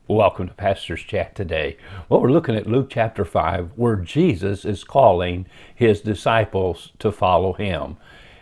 Welcome to Pastor's Chat today. Well, we're looking at Luke chapter 5, where Jesus is calling his disciples to follow him.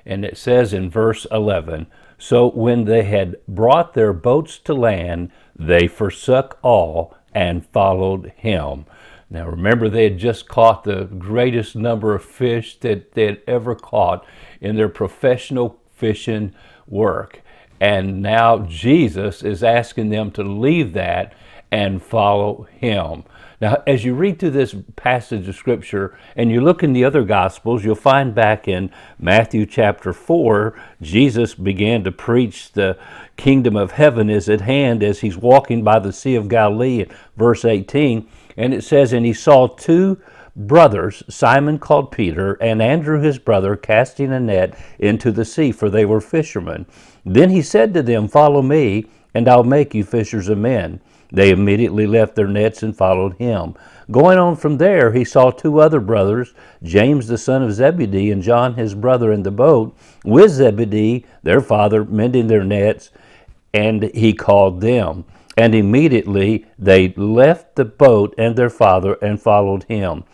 And it says in verse 11, "So when they had brought their boats to land, they forsook all and followed him." Now remember, they had just caught the greatest number of fish that they had ever caught in their professional fishing work. And now Jesus is asking them to leave that and follow him. Now, as you read through this passage of scripture and you look in the other gospels, you'll find back in Matthew chapter 4, Jesus began to preach the kingdom of heaven is at hand as he's walking by the Sea of Galilee, verse 18. And it says, "And he saw two brothers, Simon called Peter, and Andrew his brother, casting a net into the sea, for they were fishermen. Then he said to them, 'Follow me, and I'll make you fishers of men.' They immediately left their nets and followed him. Going on from there, he saw two other brothers, James the son of Zebedee and John his brother, in the boat with Zebedee, their father, mending their nets, and he called them. And immediately they left the boat and their father and followed him.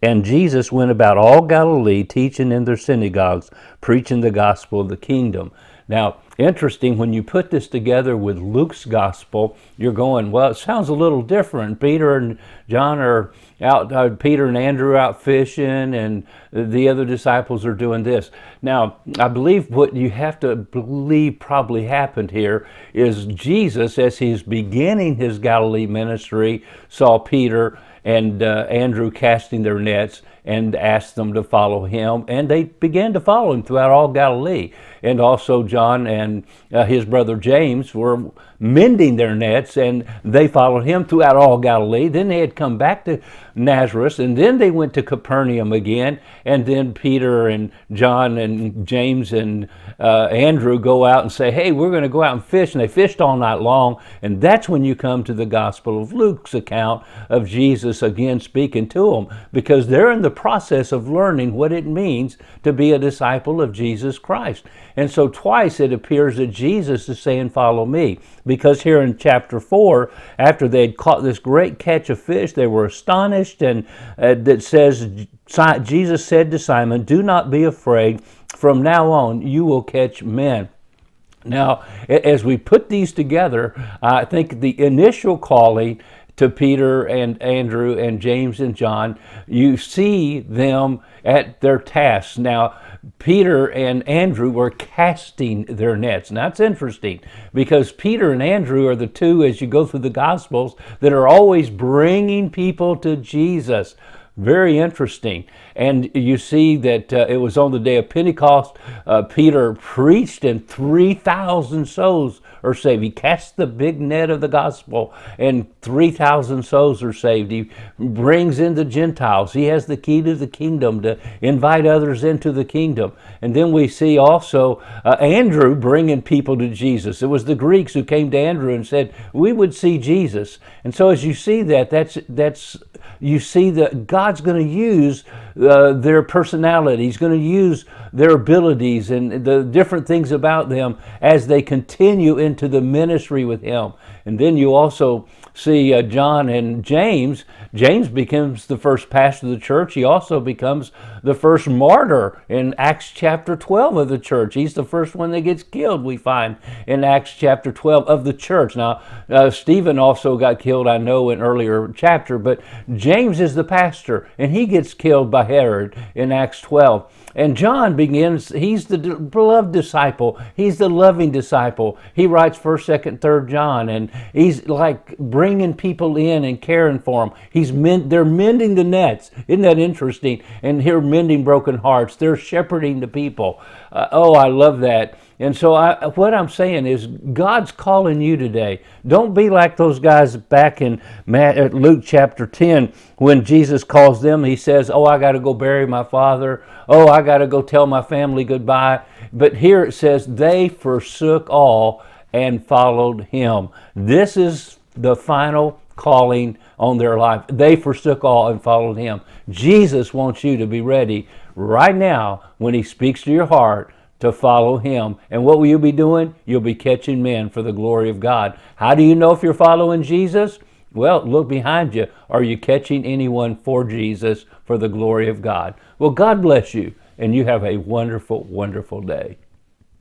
And Jesus went about all Galilee, teaching in their synagogues, preaching the gospel of the kingdom." Now, interesting, when you put this together with Luke's gospel, you're going, well, it sounds a little different. Peter and John are out, Peter and Andrew out fishing, and the other disciples are doing this. Now, I believe what you have to believe probably happened here is Jesus, as he's beginning his Galilee ministry, saw Peter and Andrew casting their nets and asked them to follow him, and they began to follow him throughout all Galilee. And also John and his brother James were mending their nets, and they followed him throughout all Galilee. Then they had come back to Nazareth, and then they went to Capernaum again, and then Peter and John and James and Andrew go out and say, "Hey, we're going to go out and fish," and they fished all night long. And that's when you come to the Gospel of Luke's account of Jesus again speaking to them, because they're in the process of learning what it means to be a disciple of Jesus Christ. And so twice it appears that Jesus is saying, "Follow me," because here in chapter 4, after they'd caught this great catch of fish, they were astonished, and that says, Jesus said to Simon, "Do not be afraid. From now on, you will catch men." Now, as we put these together, I think the initial calling to Peter and Andrew and James and John, you see them at their tasks. Now, Peter and Andrew were casting their nets. Now, that's interesting, because Peter and Andrew are the two, as you go through the Gospels, that are always bringing people to Jesus. Very interesting. And you see that it was on the day of Pentecost, Peter preached and 3,000 souls are saved. He cast the big net of the gospel and 3,000 souls are saved. He brings in the Gentiles. He has the key to the kingdom to invite others into the kingdom. And then we see also Andrew bringing people to Jesus. It was the Greeks who came to Andrew and said, "We would see Jesus." And so as you see that's you see that God's going to use their personality. He's going to use their abilities and the different things about them as they continue into the ministry with him. And then you also see John and James. James becomes the first pastor of the church. He also becomes the first martyr in Acts chapter 12 of the church. He's the first one that gets killed, we find, in Acts chapter 12 of the church. Now, Stephen also got killed, I know, in an earlier chapter, but James is the pastor, and he gets killed by Herod in Acts 12. And John begins, he's the beloved disciple. He's the loving disciple. He writes 1st, 2nd, 3rd John, and he's like bringing people in and caring for them. They're mending the nets. Isn't that interesting? And here, mending broken hearts. They're shepherding the people. I love that. And so what I'm saying is God's calling you today. Don't be like those guys back in Luke chapter 10 when Jesus calls them. He says, "Oh, I got to go bury my father. Oh, I got to go tell my family goodbye." But here it says they forsook all and followed him. This is the final calling on their life. They forsook all and followed him. Jesus wants you to be ready right now when he speaks to your heart to follow him. And what will you be doing? You'll be catching men for the glory of God. How do you know if you're following Jesus? Well, look behind you. Are you catching anyone for Jesus, for the glory of God? Well, God bless you, and you have a wonderful, wonderful day.